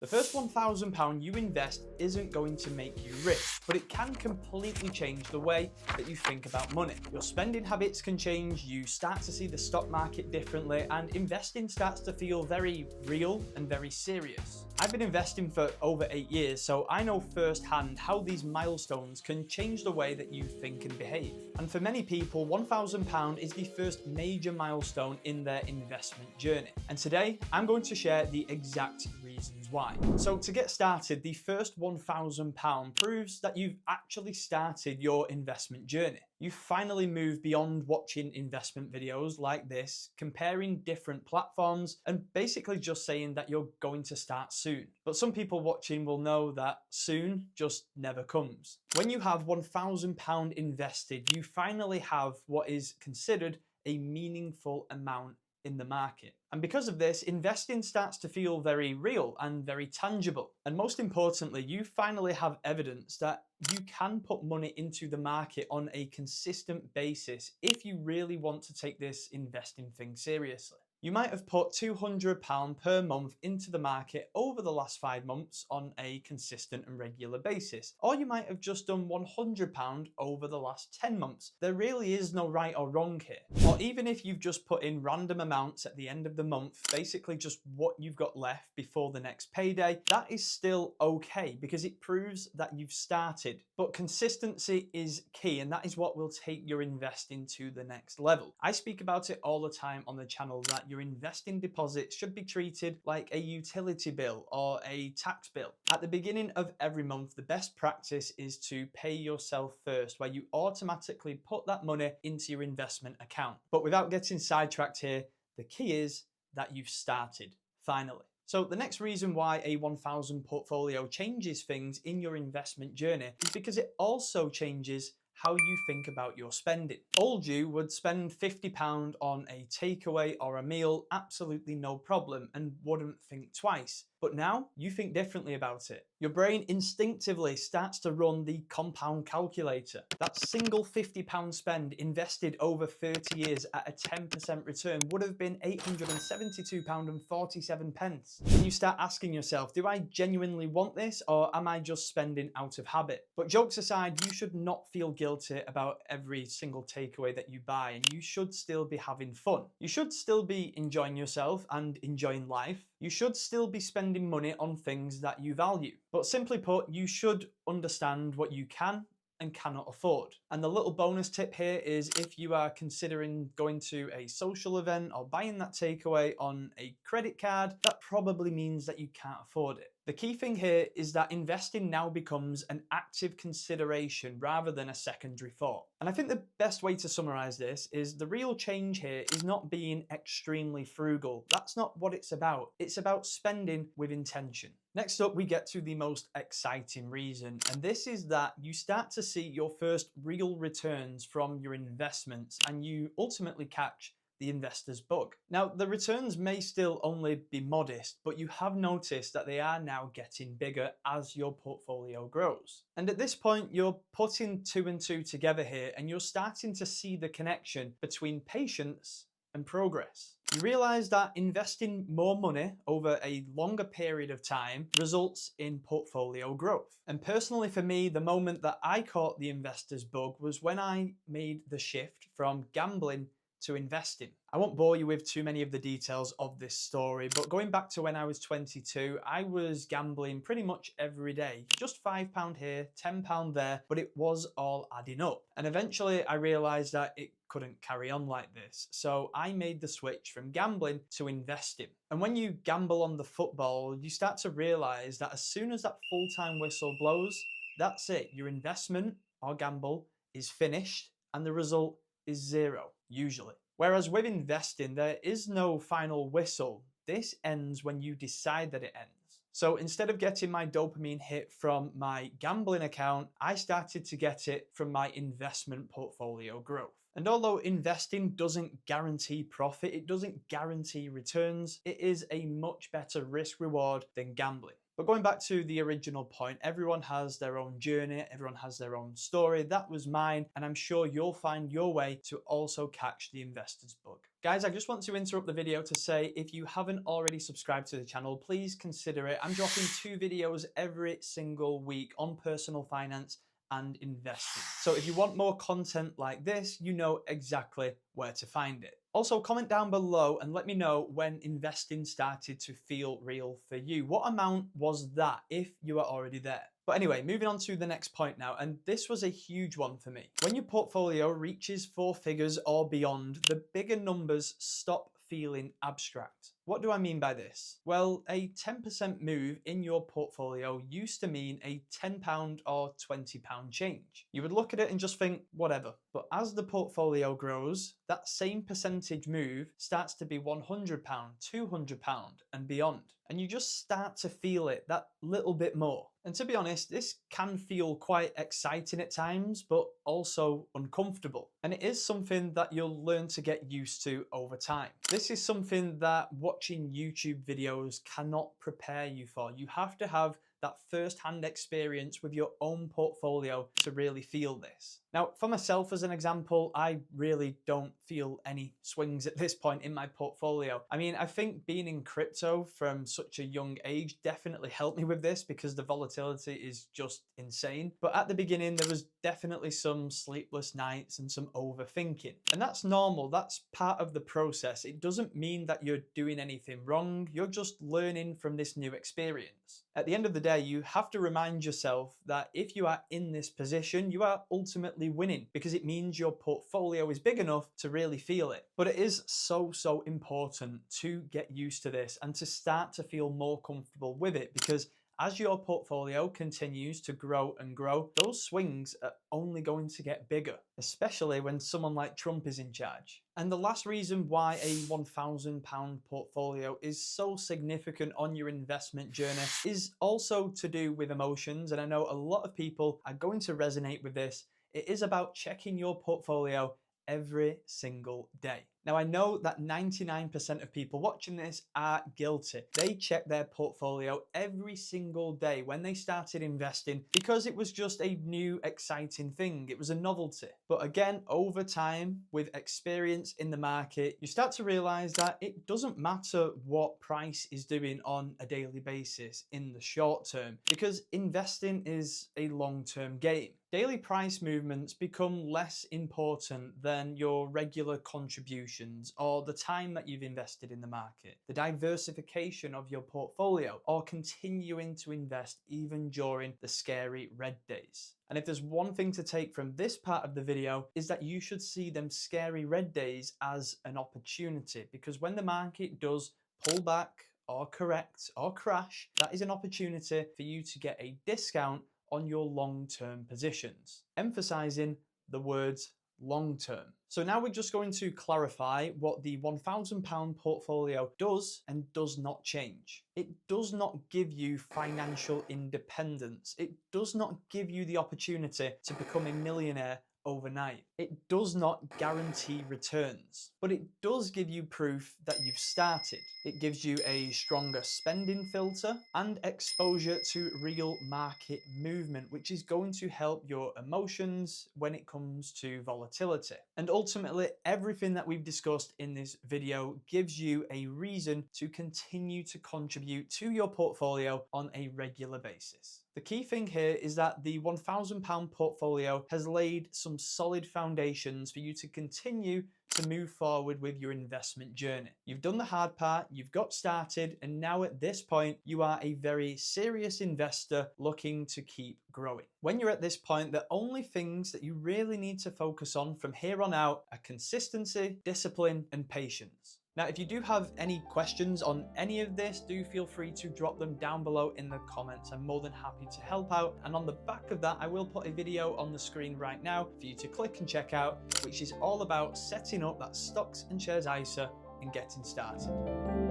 The first £1,000 you invest isn't going to make you rich, but it can completely change the way that you think about money. Your spending habits can change, you start to see the stock market differently, and investing starts to feel very real and very serious. I've been investing for over 8 years, so I know firsthand how these milestones can change the way that you think and behave. And for many people, £1,000 is the first major milestone in their investment journey. And today, I'm going to share the exact reasons why. So to get started, the first £1,000 proves that you've actually started your investment journey. You finally move beyond watching investment videos like this, comparing different platforms, and basically just saying that you're going to start soon. But some people watching will know that soon just never comes. When you have £1,000 invested, you finally have what is considered a meaningful amount in the market. And because of this, investing starts to feel very real and very tangible. And most importantly, you finally have evidence that you can put money into the market on a consistent basis if you really want to take this investing thing seriously. You might have put £200 per month into the market over the last 5 months on a consistent and regular basis, or you might have just done £100 over the last 10 months. There really is no right or wrong here. Or even if you've just put in random amounts at the end of the month, basically just what you've got left before the next payday, that is still okay because it proves that you've started. But consistency is key, and that is what will take your investing to the next level. I speak about it all the time on the channel that your investing deposits should be treated like a utility bill or a tax bill. At the beginning of every month, the best practice is to pay yourself first, where you automatically put that money into your investment account. But without getting sidetracked here, the key is that you've started, finally. So the next reason why a 1,000 portfolio changes things in your investment journey is because it also changes how you think about your spending. Old you would spend £50 on a takeaway or a meal, absolutely no problem, and wouldn't think twice. But now you think differently about it. Your brain instinctively starts to run the compound calculator. That single £50 spend invested over 30 years at a 10% return would have been £872.47. And you start asking yourself, do I genuinely want this, or am I just spending out of habit? But jokes aside, you should not feel guilty about every single takeaway that you buy, and you should still be having fun. You should still be enjoying yourself and enjoying life. You should still be spending money on things that you value. But simply put, you should understand what you can and cannot afford. And the little bonus tip here is if you are considering going to a social event or buying that takeaway on a credit card, that probably means that you can't afford it. The key thing here is that investing now becomes an active consideration rather than a secondary thought. And I think the best way to summarize this is the real change here is not being extremely frugal. That's not what it's about. It's about spending with intention. Next up, we get to the most exciting reason, and this is that you start to see your first real returns from your investments and you ultimately catch the investor's bug. Now, the returns may still only be modest, but you have noticed that they are now getting bigger as your portfolio grows. And at this point, you're putting 2 and 2 together here, and you're starting to see the connection between patience and progress. You realize that investing more money over a longer period of time results in portfolio growth. And personally for me, the moment that I caught the investor's bug was when I made the shift from gambling to investing. I won't bore you with too many of the details of this story, but going back to when I was 22, I was gambling pretty much every day. Just £5 here, £10 there, but it was all adding up. And eventually I realized that it couldn't carry on like this. So I made the switch from gambling to investing. And when you gamble on the football, you start to realize that as soon as that full-time whistle blows, that's it. Your investment or gamble is finished and the result is zero, usually. Whereas with investing, there is no final whistle. This ends when you decide that it ends. So instead of getting my dopamine hit from my gambling account, I started to get it from my investment portfolio growth. And although investing doesn't guarantee profit, it doesn't guarantee returns, it is a much better risk reward than gambling. But going back to the original point, everyone has their own journey, everyone has their own story. That was mine, and I'm sure you'll find your way to also catch the investor's bug. Guys, I just want to interrupt the video to say, if you haven't already subscribed to the channel, please consider it. I'm dropping 2 videos every single week on personal finance and investing. So if you want more content like this, you know exactly where to find it. Also, comment down below and let me know when investing started to feel real for you. What amount was that if you are already there? But anyway, moving on to the next point now, and this was a huge one for me. When your portfolio reaches 4 figures or beyond, the bigger numbers stop feeling abstract. What do I mean by this? Well, a 10% move in your portfolio used to mean a £10 or £20 change. You would look at it and just think, whatever. But as the portfolio grows, that same percentage move starts to be £100, £200 and beyond. And you just start to feel it that little bit more. And to be honest, this can feel quite exciting at times, but also uncomfortable. And it is something that you'll learn to get used to over time. This is something that watching YouTube videos cannot prepare you for. You have to have that first-hand experience with your own portfolio to really feel this. Now, for myself as an example, I really don't feel any swings at this point in my portfolio. I mean, I think being in crypto from such a young age definitely helped me with this because the volatility is just insane. But at the beginning, there was definitely some sleepless nights and some overthinking. And that's normal, that's part of the process. It doesn't mean that you're doing anything wrong, you're just learning from this new experience. At the end of the day, you have to remind yourself that if you are in this position, you are ultimately winning because it means your portfolio is big enough to really feel it. But it is so important to get used to this and to start to feel more comfortable with it, because as your portfolio continues to grow and grow, those swings are only going to get bigger, especially when someone like Trump is in charge. And the last reason why a £1,000 portfolio is so significant on your investment journey is also to do with emotions. And I know a lot of people are going to resonate with this. It is about checking your portfolio every single day. Now, I know that 99% of people watching this are guilty. They check their portfolio every single day when they started investing because it was just a new, exciting thing. It was a novelty. But again, over time, with experience in the market, you start to realize that it doesn't matter what price is doing on a daily basis in the short term, because investing is a long-term game. Daily price movements become less important than your regular contributions or the time that you've invested in the market, the diversification of your portfolio, or continuing to invest even during the scary red days. And if there's one thing to take from this part of the video, is that you should see them scary red days as an opportunity, because when the market does pull back or correct or crash, that is an opportunity for you to get a discount on your long-term positions, emphasizing the words long-term. So now we're just going to clarify what the £1,000 portfolio does and does not change. It does not give you financial independence. It does not give you the opportunity to become a millionaire overnight. It does not guarantee returns, but it does give you proof that you've started. It gives you a stronger spending filter and exposure to real market movement, which is going to help your emotions when it comes to volatility. And ultimately, everything that we've discussed in this video gives you a reason to continue to contribute to your portfolio on a regular basis. The key thing here is that the £1,000 portfolio has laid some solid foundations for you to continue to move forward with your investment journey. You've done the hard part, you've got started, and now at this point, you are a very serious investor looking to keep growing. When you're at this point, the only things that you really need to focus on from here on out are consistency, discipline, and patience. Now, if you do have any questions on any of this, do feel free to drop them down below in the comments. I'm more than happy to help out. And on the back of that, I will put a video on the screen right now for you to click and check out, which is all about setting up that stocks and shares ISA and getting started.